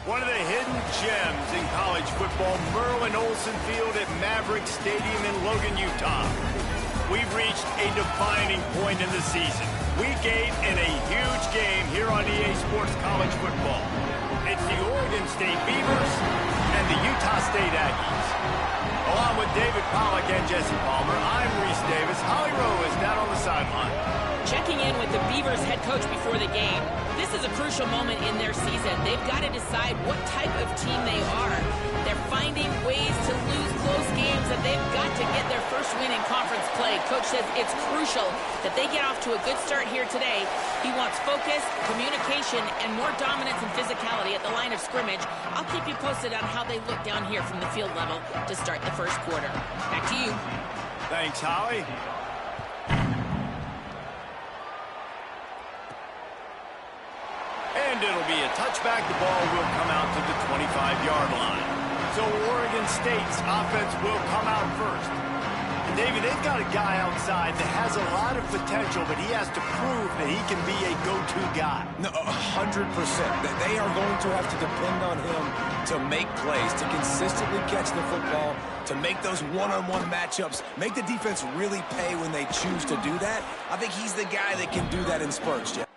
One of the hidden gems in college football, Merlin Olsen Field at Maverick Stadium in Logan, Utah. We've reached a defining point in the season. Week 8 in a huge game here on EA Sports College Football. It's the Oregon State Beavers and the Utah State Aggies. Along with David Pollack and Jesse Palmer, I'm Reese Davis. Holly Rowe is down on the sideline. Checking in with the Beavers head coach before the game. This is a crucial moment in their season. They've got to decide what type of team they are. They're finding ways to lose close games, and they've got to get their first win in conference play. Coach says it's crucial that they get off to a good start here today. He wants focus, communication, and more dominance and physicality at the line of scrimmage. I'll keep you posted on how they look down here from the field level to start the first quarter. Back to you. Thanks, Holly. And it'll be a touchback. The ball will come out to the 25-yard line. So Oregon State's offense will come out first. And David, they've got a guy outside that has a lot of potential, but he has to prove that he can be a go-to guy. No, 100%. They are going to have to depend on him to make plays, to consistently catch the football, to make those one-on-one matchups, make the defense really pay when they choose to do that. I think he's the guy that can do that in spurts, Jeff.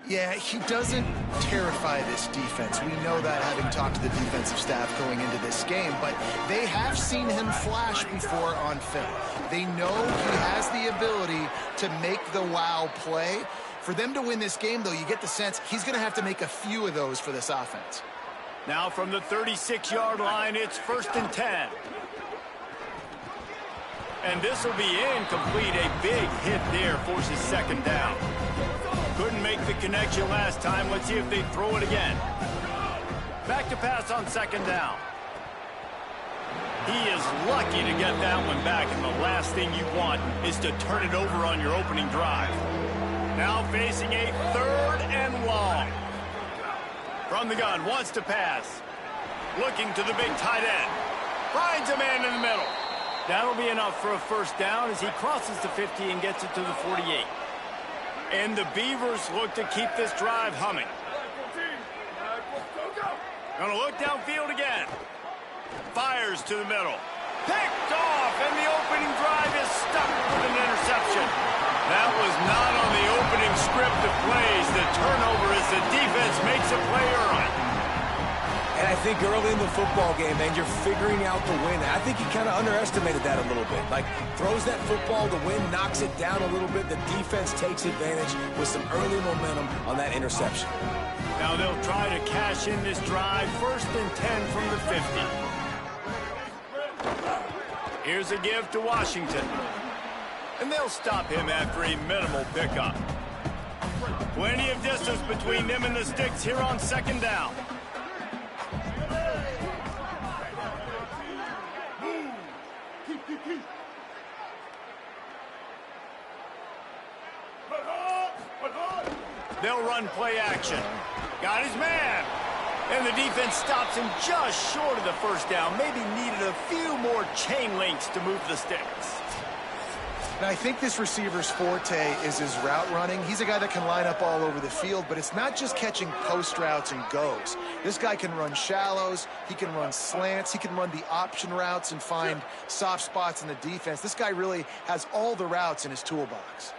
Yeah, he doesn't terrify this defense. We know that, having talked to the defensive staff going into this game, but they have seen him flash before on film. They know he has the ability to make the wow play. For them to win this game, though, you get the sense he's going to have to make a few of those for this offense. Now from the 36-yard line, it's 1st and 10. And this will be incomplete. A big hit there forces 2nd down. Couldn't make the connection last time. Let's see if they throw it again. Back to pass on 2nd down. He is lucky to get that one back, and the last thing you want is to turn it over on your opening drive. Now facing a 3rd and long. From the gun, wants to pass. Looking to the big tight end. Finds a man in the middle. That'll be enough for a 1st down as he crosses the 50 and gets it to the 48. And the Beavers look to keep this drive humming. Gonna look downfield again. Fires to the middle. Picked off, and the opening drive is stuck with an interception. That was not on the opening script of plays. The turnover as the defense makes a play early. And I think early in the football game, man, you're figuring out the win. I think he kind of underestimated that a little bit. Like, throws that football, the wind knocks it down a little bit. The defense takes advantage with some early momentum on that interception. Now they'll try to cash in this drive. 1st and 10 from the 50. Here's a give to Washington. And they'll stop him after a minimal pickup. Plenty of distance between them and the sticks here on 2nd down. They'll run play action. Got his man. And the defense stops him just short of the 1st down. Maybe needed a few more chain links to move the sticks. Now, I think this receiver's forte is his route running. He's a guy that can line up all over the field, but it's not just catching post routes and goes. This guy can run shallows. He can run slants. He can run the option routes and find soft spots in the defense. This guy really has all the routes in his toolbox.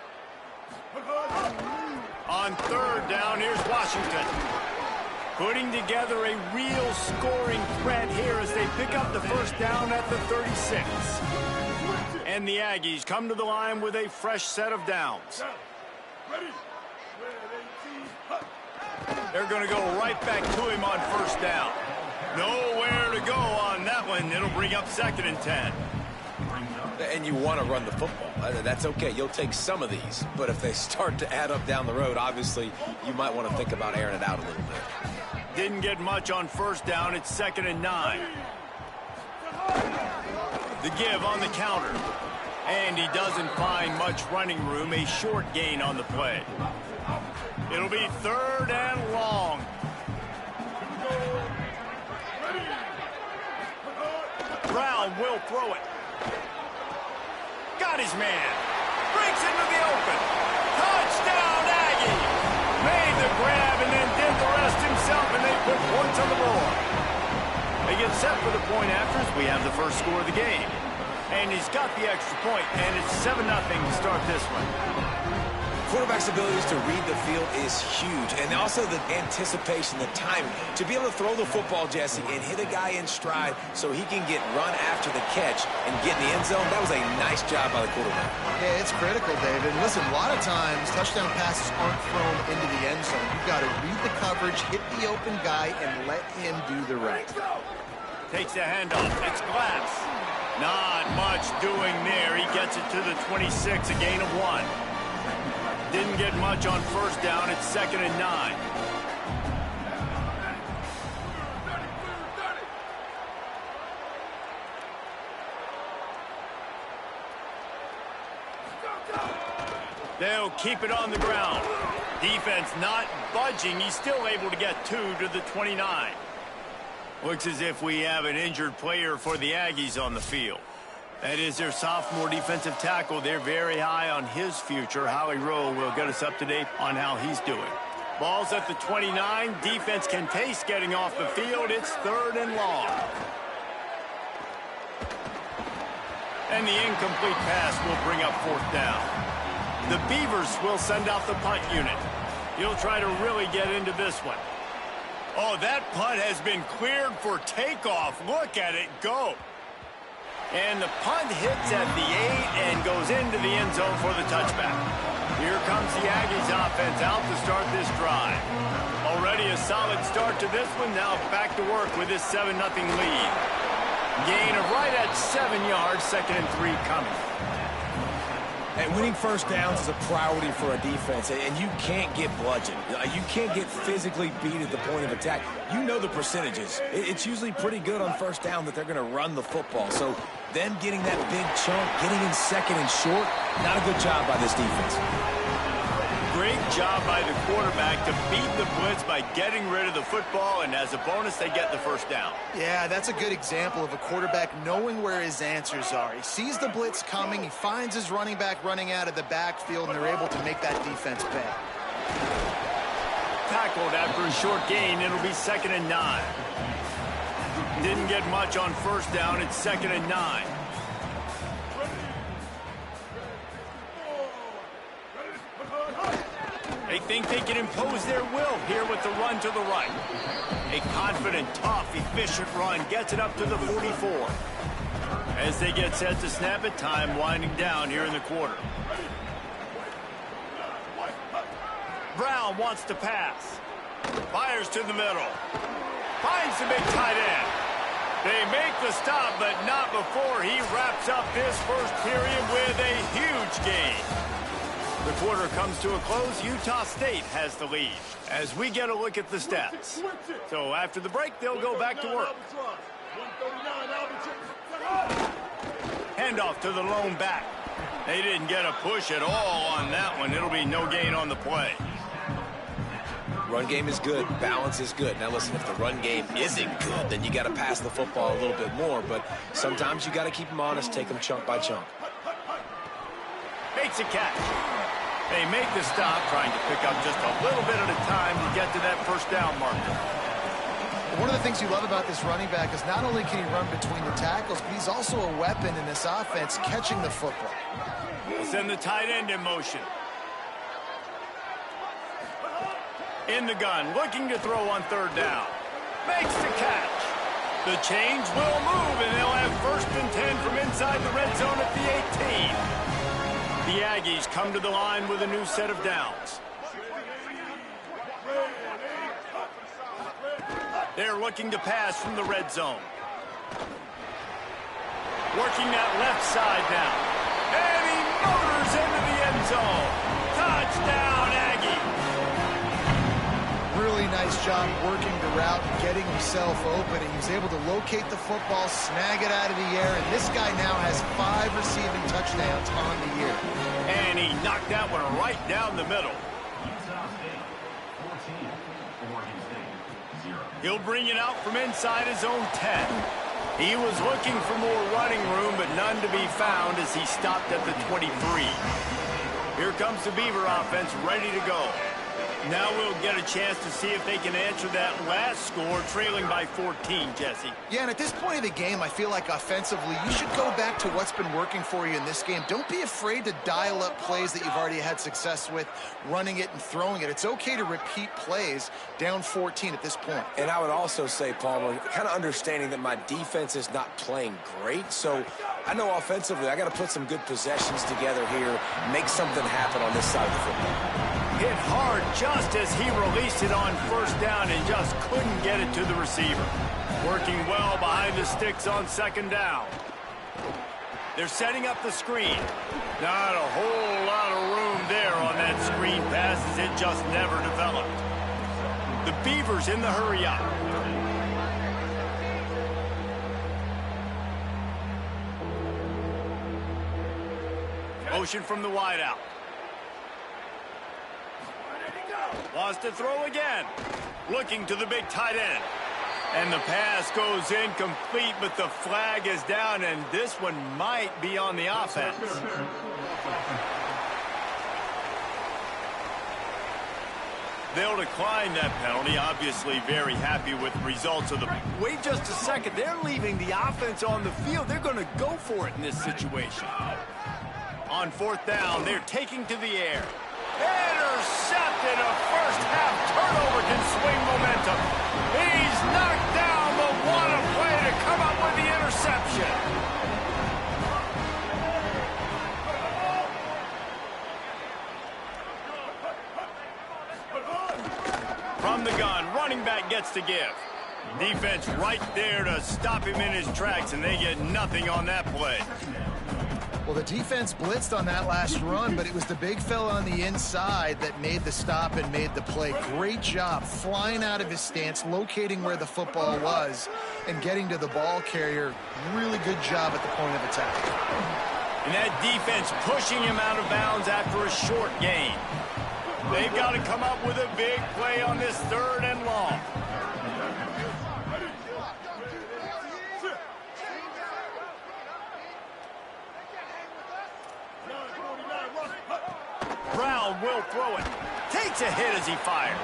On 3rd down, here's Washington. Putting together a real scoring threat here as they pick up the 1st down at the 36. And the Aggies come to the line with a fresh set of downs. They're going to go right back to him on 1st down. Nowhere to go on that one. It'll bring up 2nd and 10. And you want to run the football. That's okay. You'll take some of these. But if they start to add up down the road, obviously, you might want to think about airing it out a little bit. Didn't get much on 1st down. It's 2nd and 9. The give on the counter. And he doesn't find much running room. A short gain on the play. It'll be 3rd and long. throw it. Got his man. Breaks into the open. Touchdown, Aggie. Made the grab and then did the rest himself, and they put points on the board. They get set for the point afters. We have the first score of the game. And he's got the extra point, and it's 7-0 to start this one. Quarterback's abilities to read the field is huge, and also the anticipation, the timing. To be able to throw the football, Jesse, and hit a guy in stride so he can get run after the catch and get in the end zone, that was a nice job by the quarterback. Yeah, it's critical, David. And listen, a lot of times, touchdown passes aren't thrown into the end zone. You've got to read the coverage, hit the open guy, and let him do the rest. Takes the handoff. It's Glass. Not much doing there. He gets it to the 26, a gain of 1. Didn't get much on first down. It's 2nd and 9. They'll keep it on the ground. Defense not budging. He's still able to get 2 to the 29. Looks as if we have an injured player for the Aggies on the field. That is their sophomore defensive tackle. They're very high on his future. Howie Rowe will get us up to date on how he's doing. Ball's at the 29. Defense can taste getting off the field. It's 3rd and long. And the incomplete pass will bring up 4th down. The Beavers will send out the punt unit. He'll try to really get into this one. Oh, that punt has been cleared for takeoff. Look at it go. And the punt hits at the 8 and goes into the end zone for the touchback. Here comes the Aggies offense out to start this drive. Already a solid start to this one. Now back to work with this 7-0 lead. Gain of right at 7 yards. 2nd and 3 coming. And winning first downs is a priority for a defense, and you can't get bludgeoned. You can't get physically beat at the point of attack. You know the percentages. It's usually pretty good on first down that they're going to run the football. So them getting that big chunk, getting in 2nd and short, not a good job by this defense. Great job by the quarterback to beat the blitz by getting rid of the football, and as a bonus, they get the first down. Yeah, that's a good example of a quarterback knowing where his answers are. He sees the blitz coming, he finds his running back running out of the backfield, and they're able to make that defense pay. Tackled after a short gain. It'll be 2nd and 9. Didn't get much on first down. It's 2nd and 9. They think they can impose their will here with the run to the right. A confident, tough, efficient run gets it up to the 44. As they get set to snap it, time winding down here in the quarter. Brown wants to pass. Fires to the middle. Finds the big tight end. They make the stop, but not before he wraps up this first period with a huge gain. The quarter comes to a close. Utah State has the lead as we get a look at the stats. So after the break, they'll go back to work. Handoff to the lone back. They didn't get a push at all on that one. It'll be no gain on the play. Run game is good. Balance is good. Now, listen, if the run game isn't good, then you got to pass the football a little bit more. But sometimes you got to keep them honest, take them chunk by chunk. Makes a catch. They make the stop, trying to pick up just a little bit at a time to get to that first down marker. One of the things you love about this running back is not only can he run between the tackles, but he's also a weapon in this offense catching the football. We'll send the tight end in motion. In the gun, looking to throw on 3rd down. Makes the catch. The chains will move, and they'll have 1st and 10 from inside the red zone at the 18. The Aggies come to the line with a new set of downs. They're looking to pass from the red zone. Working that left side now. And he motors into the end zone. Touchdown, Aggie. Really nice job working the route, getting himself open. He was able to locate the football, snag it out of the air, and this guy now has 5 receiving touchdowns on the year. And he knocked that one right down the middle. He'll bring it out from inside his own 10. He was looking for more running room, but none to be found as he stopped at the 23. Here comes the Beaver offense ready to go. Now we'll get a chance to see if they can answer that last score, trailing by 14, Jesse. Yeah, and at this point of the game, I feel like offensively, you should go back to what's been working for you in this game. Don't be afraid to dial up plays that you've already had success with, running it and throwing it. It's okay to repeat plays down 14 at this point. And I would also say, Palmer, kind of understanding that my defense is not playing great, so I know offensively I got to put some good possessions together here, make something happen on this side of the football. Hit hard just as he released it on first down and just couldn't get it to the receiver. Working well behind the sticks on second down. They're setting up the screen. Not a whole lot of room there on that screen pass as it just never developed. The Beavers in the hurry up. Motion from the wideout. Wants to throw again. Looking to the big tight end. And the pass goes incomplete, but the flag is down, and this one might be on the offense. They'll decline that penalty. Obviously very happy with the results of the... Wait just a second. They're leaving the offense on the field. They're going to go for it in this situation. On fourth down, they're taking to the air. Intercepted. A first-half turnover can swing momentum. He's knocked down, but what a play to come up with the interception. From the gun, running back gets to give. Defense right there to stop him in his tracks, and they get nothing on that play. Well, the defense blitzed on that last run, but it was the big fella on the inside that made the stop and made the play. Great job flying out of his stance, locating where the football was, and getting to the ball carrier. Really good job at the point of attack. And that defense pushing him out of bounds after a short gain. They've got to come up with a big play on this third and long. Brown will throw it. Takes a hit as he fires.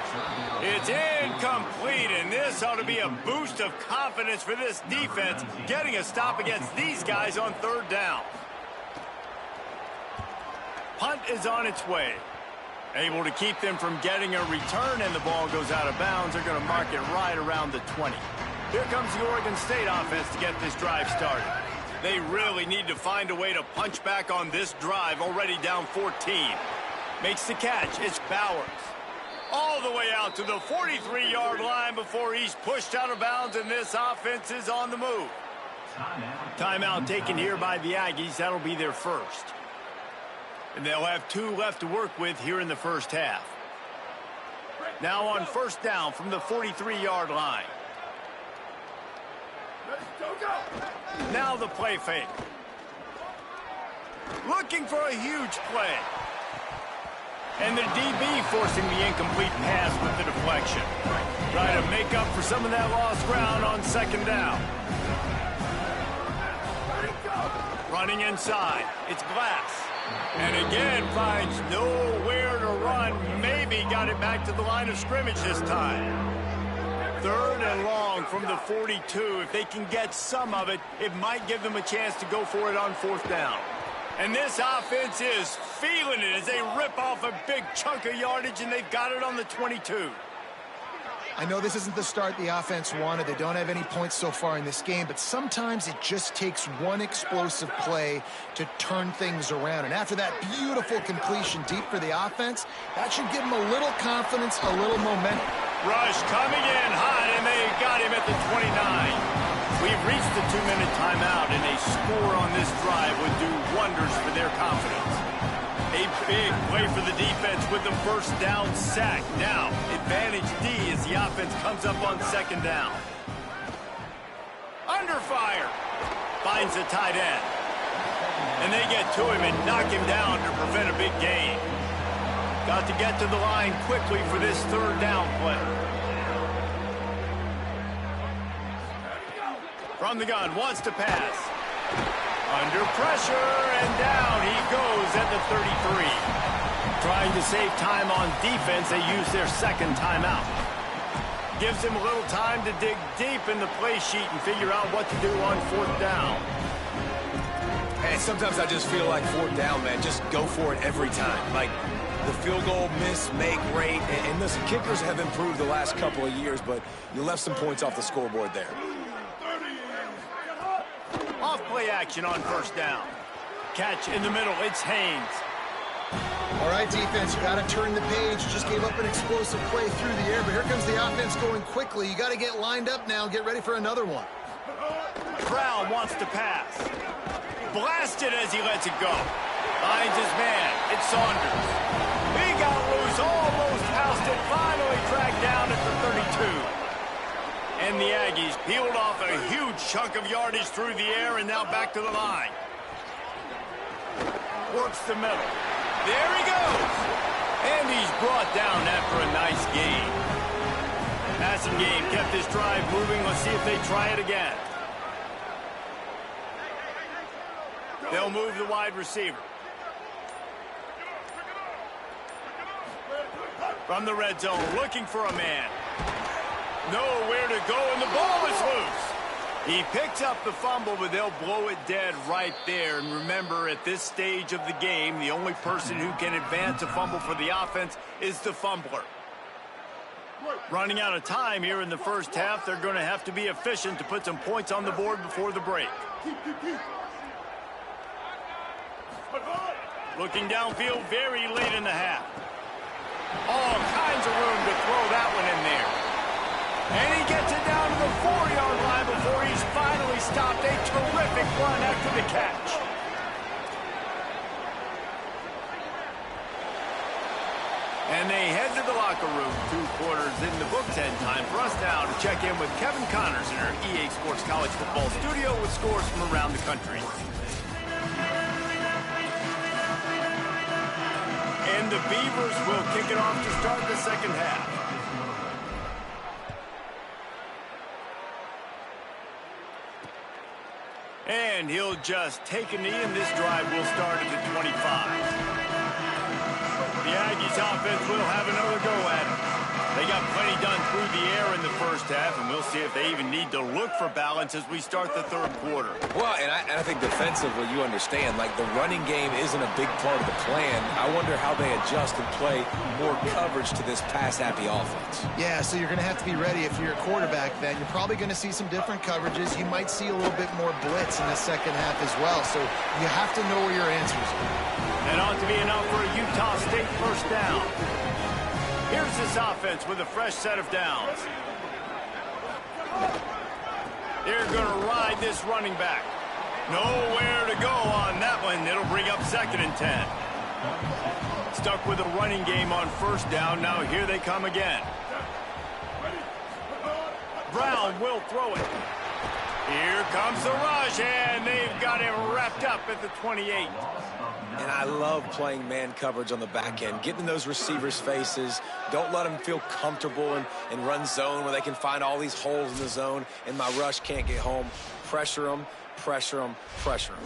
It's incomplete, and this ought to be a boost of confidence for this defense, getting a stop against these guys on third down. Punt is on its way. Able to keep them from getting a return, and the ball goes out of bounds. They're going to mark it right around the 20. Here comes the Oregon State offense to get this drive started. They really need to find a way to punch back on this drive, already down 14. Makes the catch. It's Bowers. All the way out to the 43-yard line before he's pushed out of bounds, and this offense is on the move. Timeout taken here by the Aggies. That'll be their first. And they'll have 2 left to work with here in the first half. Now on first down from the 43-yard line. Now the play fake. Looking for a huge play. And the DB forcing the incomplete pass with the deflection. Trying to make up for some of that lost ground on second down. Running inside. It's Glass. And again finds nowhere to run. Maybe got it back to the line of scrimmage this time. Third and long from the 42. If they can get some of it, it might give them a chance to go for it on fourth down. And this offense is feeling it as they rip off a big chunk of yardage, and they've got it on the 22. I know this isn't the start the offense wanted. They don't have any points so far in this game, but sometimes it just takes one explosive play to turn things around. And after that beautiful completion deep for the offense, that should give them a little confidence, a little momentum. Rush coming in hot, and they got him at the 29. We've reached the 2-minute timeout, and a score on this drive would do wonders for their confidence. A big play for the defense with the first down sack. Now, advantage D as the offense comes up on second down. Under fire. Finds the tight end. And they get to him and knock him down to prevent a big gain. Got to get to the line quickly for this third down play. From From the gun, wants to pass. Under pressure, and down he goes at the 33. Trying to save time on defense, they use their second timeout. Gives him a little time to dig deep in the play sheet and figure out what to do on 4th down. And sometimes I just feel like 4th down, man, just go for it every time. Like, the field goal miss, make rate, and listen, kickers have improved the last couple of years, but you left some points off the scoreboard there. Off play action on 1st down. Catch in the middle, it's Haynes. All right, defense, you got to turn the page. Just gave up an explosive play through the air, but here comes the offense going quickly. You got to get lined up now and get ready for another one. Brown wants to pass. Blasted as he lets it go. Finds his man. It's Saunders. He got loose, almost housed it, finally tracked down at the 32. And the Aggies peeled off a huge chunk of yardage through the air and now back to the line. Works the middle. There he goes. And he's brought down after a nice gain. Passing game kept this drive moving. Let's see if they try it again. They'll move the wide receiver. From the red zone, looking for a man. Nowhere to go, and the ball is loose. He picks up the fumble, but they'll blow it dead right there. And remember, at this stage of the game, the only person who can advance a fumble for the offense is the fumbler. Running out of time here in the first half, they're going to have to be efficient to put some points on the board before the break. Looking downfield very late in the half. All kinds of room to throw that one in there. And he gets it down to the 4-yard line before he's finally stopped. A terrific run after the catch. And they head to the locker room. 2 quarters in the books, and time for us now to check in with Kevin Connors in our EA Sports College Football studio with scores from around the country. And the Beavers will kick it off to start the second half. And he'll just take a knee, and this drive will start at the 25. The Aggies offense will have another go at it. They got plenty done through the air in the first half, and we'll see if they even need to look for balance as we start the 3rd quarter. Well, and I think defensively, you understand, like the running game isn't a big part of the plan. I wonder how they adjust and play more coverage to this pass-happy offense. Yeah, so you're going to have to be ready if you're a quarterback then. You're probably going to see some different coverages. You might see a little bit more blitz in the second half as well, so you have to know where your answers are. That ought to be enough for a Utah State first down. Here's this offense with a fresh set of downs. They're going to ride this running back. Nowhere to go on that one. It'll bring up 2nd and 10. Stuck with a running game on 1st down. Now here they come again. Brown will throw it. Here comes the rush, and they've got him wrapped up at the 28. And I love playing man coverage on the back end, getting in those receivers' faces. Don't let them feel comfortable and run zone where they can find all these holes in the zone, and my rush can't get home. Pressure them, pressure them, pressure them.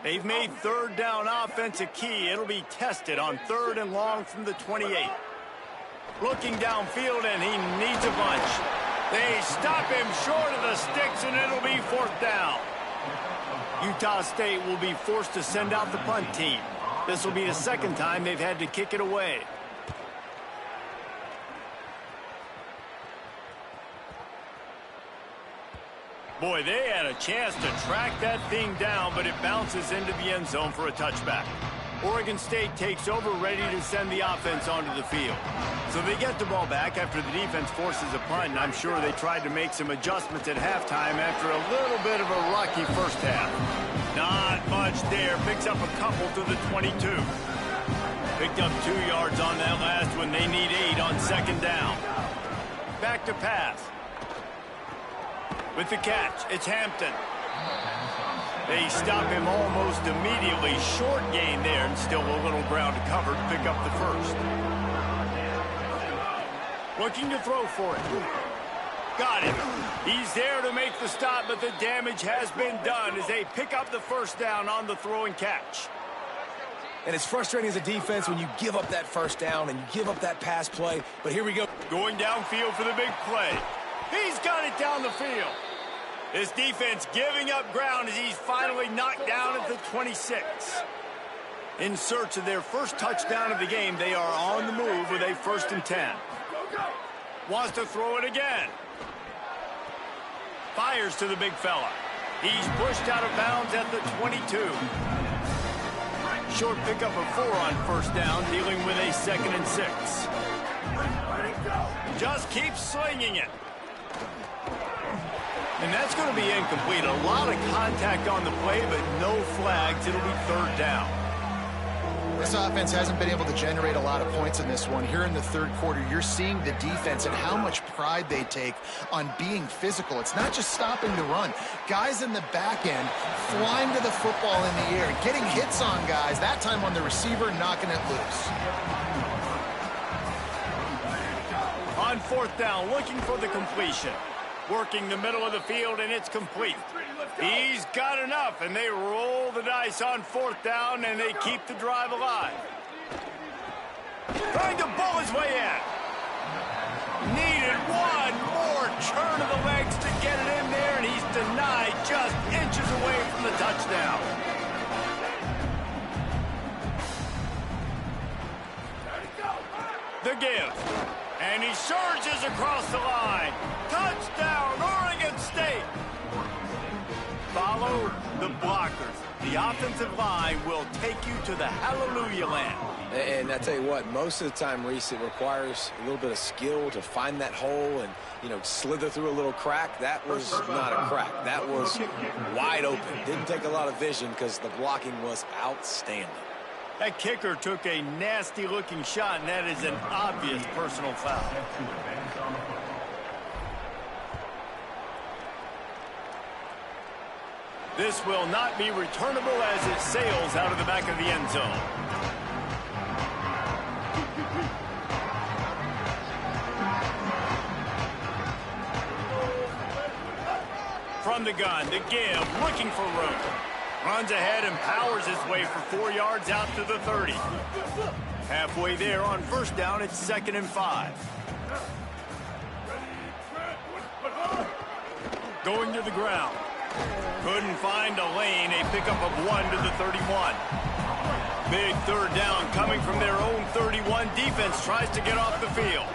They've made 3rd down offense a key. It'll be tested on 3rd and long from the 28. Looking downfield, and he needs a bunch. They stop him short of the sticks, and it'll be 4th down. Utah State will be forced to send out the punt team. This will be the 2nd time they've had to kick it away. Boy, they had a chance to track that thing down, but it bounces into the end zone for a touchback. Oregon State takes over, ready to send the offense onto the field. So they get the ball back after the defense forces a punt, and I'm sure they tried to make some adjustments at halftime after a little bit of a rocky first half. Not much there. Picks up a couple to the 22. Picked up 2 yards on that last one. They need 8 on 2nd down. Back to pass. With the catch, it's Hampton. They stop him almost immediately. Short gain there and still a little ground to cover to pick up the first. Looking to throw for it. Got it. He's there to make the stop, but the damage has been done as they pick up the first down on the throw and catch. And it's frustrating as a defense when you give up that first down and you give up that pass play. But here we go. Going downfield for the big play. He's got it down the field. This defense giving up ground as he's finally knocked down at the 26. In search of their first touchdown of the game, they are on the move with a 1st and 10. Wants to throw it again. Fires to the big fella. He's pushed out of bounds at the 22. Short pickup of 4 on 1st down, dealing with a 2nd and 6. Just keeps slinging it. And that's going to be incomplete. A lot of contact on the play, but no flags. It'll be 3rd down. This offense hasn't been able to generate a lot of points in this one. Here in the 3rd quarter, you're seeing the defense and how much pride they take on being physical. It's not just stopping the run. Guys in the back end flying to the football in the air, getting hits on guys, that time on the receiver, knocking it loose. On 4th down, looking for the completion. Working the middle of the field, and it's complete. He's got enough, and they roll the dice on 4th down, and they keep the drive alive. Trying to bull his way in. Needed one more turn of the legs to get it in there, and he's denied just inches away from the touchdown. The give. And he surges across the line. Touchdown, Oregon State. Follow the blockers. The offensive line will take you to the hallelujah land. And I tell you what, most of the time, Reese, it requires a little bit of skill to find that hole and, slither through a little crack. That was not a crack. That was wide open. Didn't take a lot of vision because the blocking was outstanding. That kicker took a nasty-looking shot, and that is an obvious personal foul. This will not be returnable as it sails out of the back of the end zone. From the gun, the give, looking for room. Runs ahead and powers his way for 4 yards out to the 30. Halfway there on 1st down, it's 2nd and 5. Going to the ground. Couldn't find a lane. A pickup of 1 to the 31. Big 3rd down coming from their own 31. Defense tries to get off the field.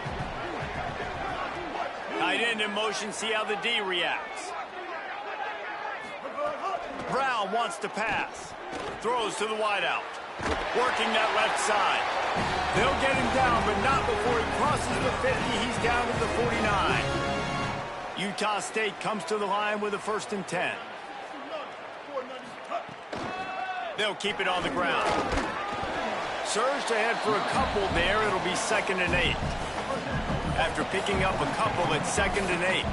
Tight end in motion. See how the D reacts. Brown wants to pass. Throws to the wideout. Working that left side. They'll get him down, but not before he crosses the 50. He's down to the 49. Utah State comes to the line with a 1st and 10. They'll keep it on the ground. Surged ahead for a couple there. It'll be 2nd and 8. After picking up a couple, it's 2nd and 8.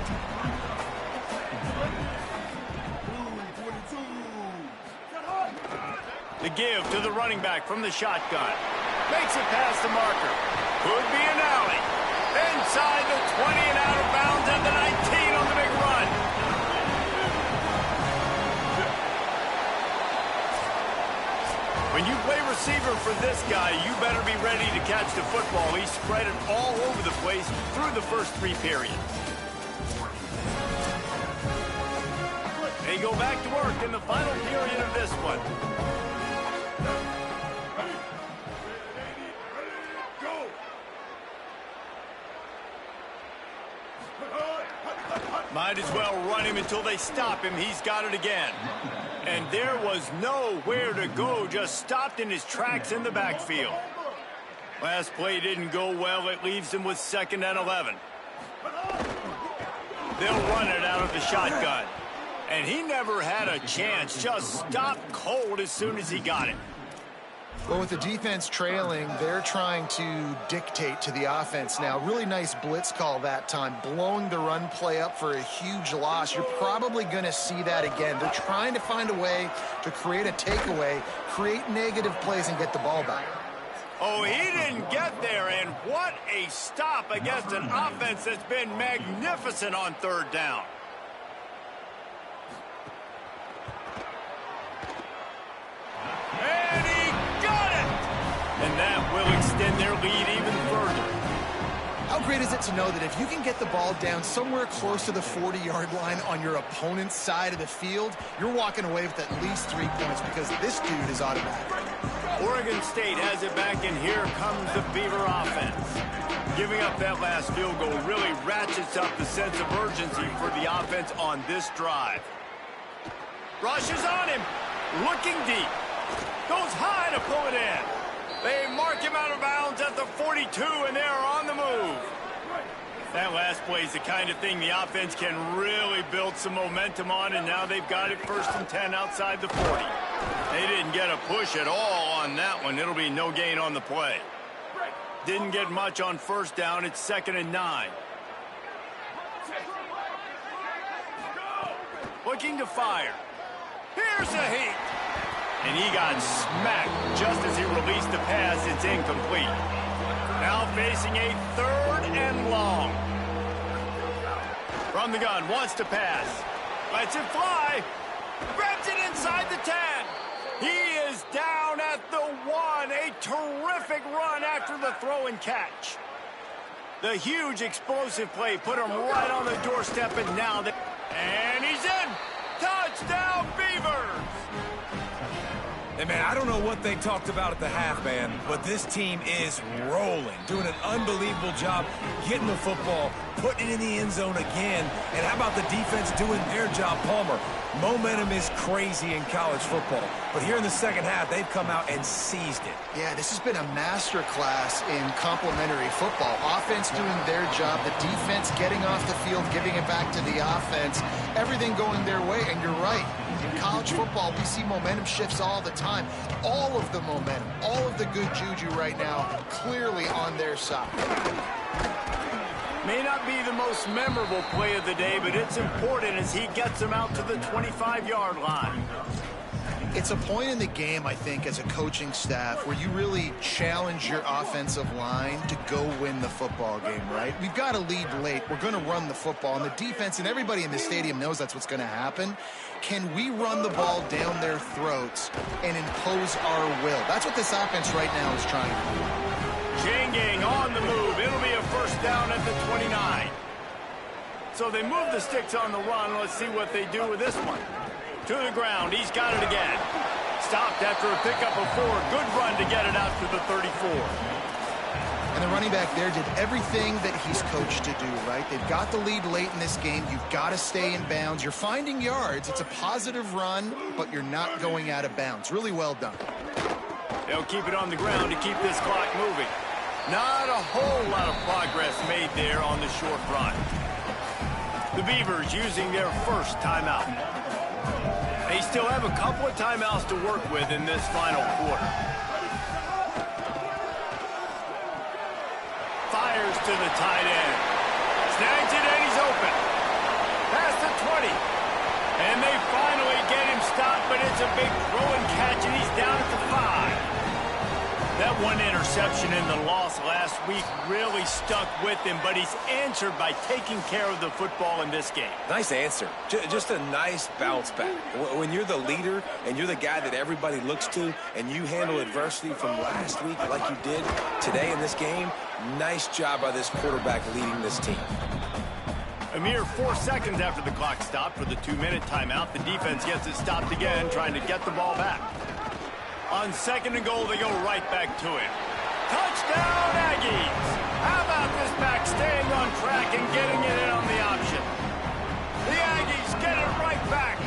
The give to the running back from the shotgun. Makes it past the marker. Could be an alley. Inside the 20 and out of bounds at the 19 on the big run. When you play receiver for this guy, you better be ready to catch the football. He spread it all over the place through the first 3 periods. They go back to work in the final period of this one. Might as well run him until they stop him. He's got it again. And there was nowhere to go. Just stopped in his tracks in the backfield. Last play didn't go well. It leaves him with 2nd and 11. They'll run it out of the shotgun. And he never had a chance. Just stopped cold as soon as he got it. Well, with the defense trailing, they're trying to dictate to the offense now. Really nice blitz call that time, blowing the run play up for a huge loss. You're probably going to see that again. They're trying to find a way to create a takeaway, create negative plays, and get the ball back. Oh, he didn't get there, and what a stop against an offense that's been magnificent on third down. And he got it! And that will extend their lead even further. How great is it to know that if you can get the ball down somewhere close to the 40-yard line on your opponent's side of the field, you're walking away with at least 3 points because this dude is automatic. Oregon State has it back, and here comes the Beaver offense. Giving up that last field goal really ratchets up the sense of urgency for the offense on this drive. Rushes on him, looking deep. Goes high to pull it in. They mark him out of bounds at the 42, and they are on the move. That last play is the kind of thing the offense can really build some momentum on, and now they've got it 1st and 10 outside the 40. They didn't get a push at all on that one. It'll be no gain on the play. Didn't get much on 1st down. It's 2nd and 9. Looking to fire. Here's a heat. And he got smacked just as he released the pass. It's incomplete. Now facing a 3rd and long. From the gun, wants to pass. Lets it fly. Grabs it inside the 10. He is down at the 1. A terrific run after the throw and catch. The huge explosive play put him right on the doorstep, and now and he's in. Touchdown, Beavers! Hey, man, I don't know what they talked about at the half, man, but this team is rolling, doing an unbelievable job getting the football, putting it in the end zone again. And how about the defense doing their job, Palmer? Momentum is crazy in college football, but here in the second half, they've come out and seized it. Yeah, this has been a master class in complementary football. Offense doing their job, the defense getting off the field, giving it back to the offense, everything going their way, and you're right. In college football, we see momentum shifts all the time. All of the momentum, all of the good juju right now, clearly on their side. May not be the most memorable play of the day, but it's important as he gets them out to the 25-yard line. It's a point in the game, I think, as a coaching staff where you really challenge your offensive line to go win the football game, right? We've got to lead late. We're going to run the football, and the defense and everybody in the stadium knows that's what's going to happen. Can we run the ball down their throats and impose our will? That's what this offense right now is trying to do. Chain gang on the move. It'll be a 1st down at the 29. So they move the sticks on the run. Let's see what they do with this one. To the ground. He's got it again. Stopped after a pickup of 4. Good run to get it out to the 34. And the running back there did everything that he's coached to do, right? They've got the lead late in this game. You've got to stay in bounds. You're finding yards. It's a positive run, but you're not going out of bounds. Really well done. They'll keep it on the ground to keep this clock moving. Not a whole lot of progress made there on the short run. The Beavers using their 1st timeout. They still have a couple of timeouts to work with in this final quarter. Fires to the tight end. Snags it and he's open. Past the 20. And they finally get him stopped, but it's a big throw and catch, and he's down at the 5. That one interception in the loss last week really stuck with him, but he's answered by taking care of the football in this game. Nice answer. Just a nice bounce back. When you're the leader and you're the guy that everybody looks to and you handle adversity from last week like you did today in this game, nice job by this quarterback leading this team. A mere 4 seconds after the clock stopped for the 2-minute timeout, the defense gets it stopped again, trying to get the ball back. On 2nd and goal, they go right back to it. Touchdown, Aggies! How about this back staying on track and getting it in on the option? The Aggies get it right back.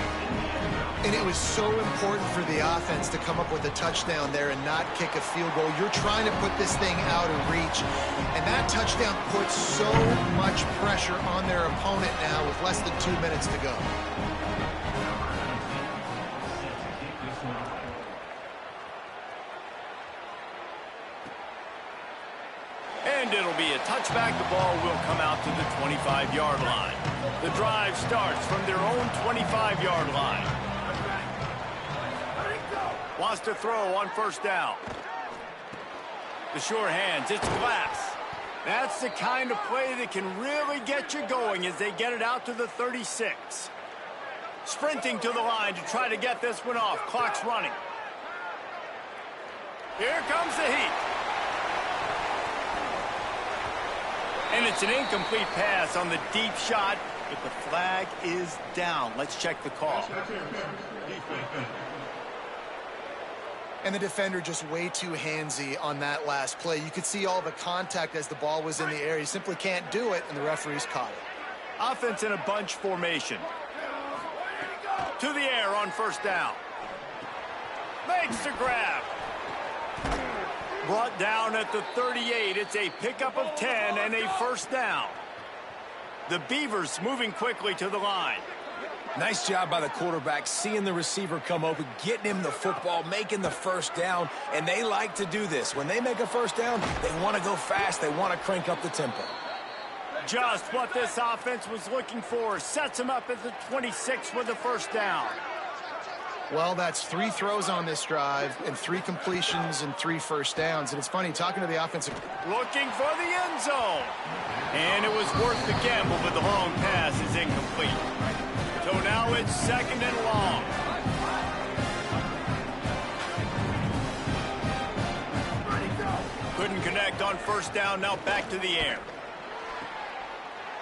And it was so important for the offense to come up with a touchdown there and not kick a field goal. You're trying to put this thing out of reach. And that touchdown puts so much pressure on their opponent now with less than 2 minutes to go. And it'll be a touchback. The ball will come out to the 25-yard line. The drive starts from their own 25-yard line. Wants to throw on first down. The sure hands, it's Glass. That's the kind of play that can really get you going as they get it out to the 36. Sprinting to the line to try to get this one off. Clock's running. Here comes the heat. And it's an incomplete pass on the deep shot, but the flag is down. Let's check the call. And the defender just way too handsy on that last play. You could see all the contact as the ball was in the air. He simply can't do it, and the referee's caught it. Offense in a bunch formation. To the air on first down. Makes the grab. Brought down at the 38. It's a pickup of 10 and a first down. The Beavers moving quickly to the line. Nice job by the quarterback, seeing the receiver come open, getting him the football, making the first down, and they like to do this. When they make a first down, they want to go fast. They want to crank up the tempo. Just what this offense was looking for. Sets him up at the 26 with the first down. Well, that's 3 throws on this drive and 3 completions and 3 first downs. And it's funny, talking to the offensive... Looking for the end zone. And it was worth the gamble, but the long pass is incomplete. So now it's second and long. Couldn't connect on first down, now back to the air.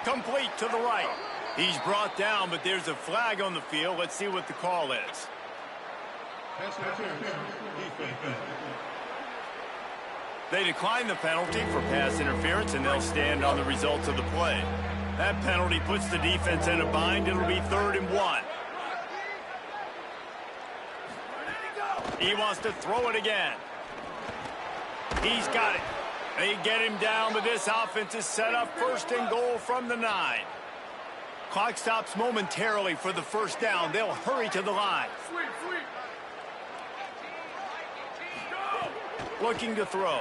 Complete to the right. He's brought down, but there's a flag on the field. Let's see what the call is. They decline the penalty for pass interference, and they'll stand on the results of the play. That penalty puts the defense in a bind. It'll be 3rd and 1. He wants to throw it again. He's got it. They get him down, but this offense is set up 1st and goal from the 9. Clock stops momentarily for the first down. They'll hurry to the line. Looking to throw.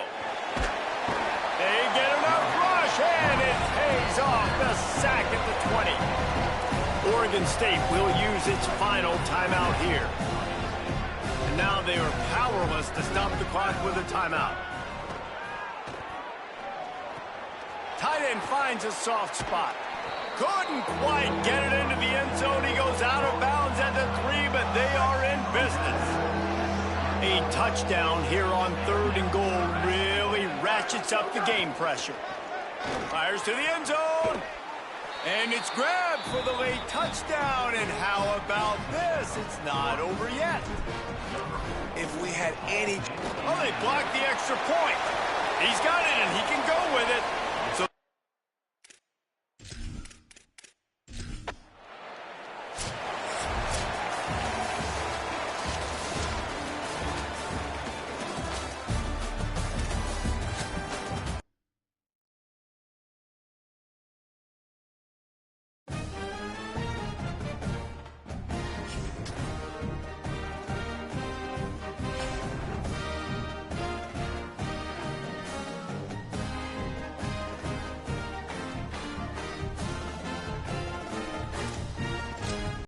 They get enough rush, and it pays off. The sack at the 20. Oregon State will use its final timeout here. And now they are powerless to stop the clock with a timeout. Tight end finds a soft spot. Couldn't quite get it into the end zone. He goes out of bounds at the 3, but they are in business. A touchdown here on 3rd and goal really ratchets up the game pressure. Fires to the end zone. And it's grabbed for the late touchdown. And how about this? It's not over yet. If we had any... Oh, they blocked the extra point. He's got it, and he can go with it.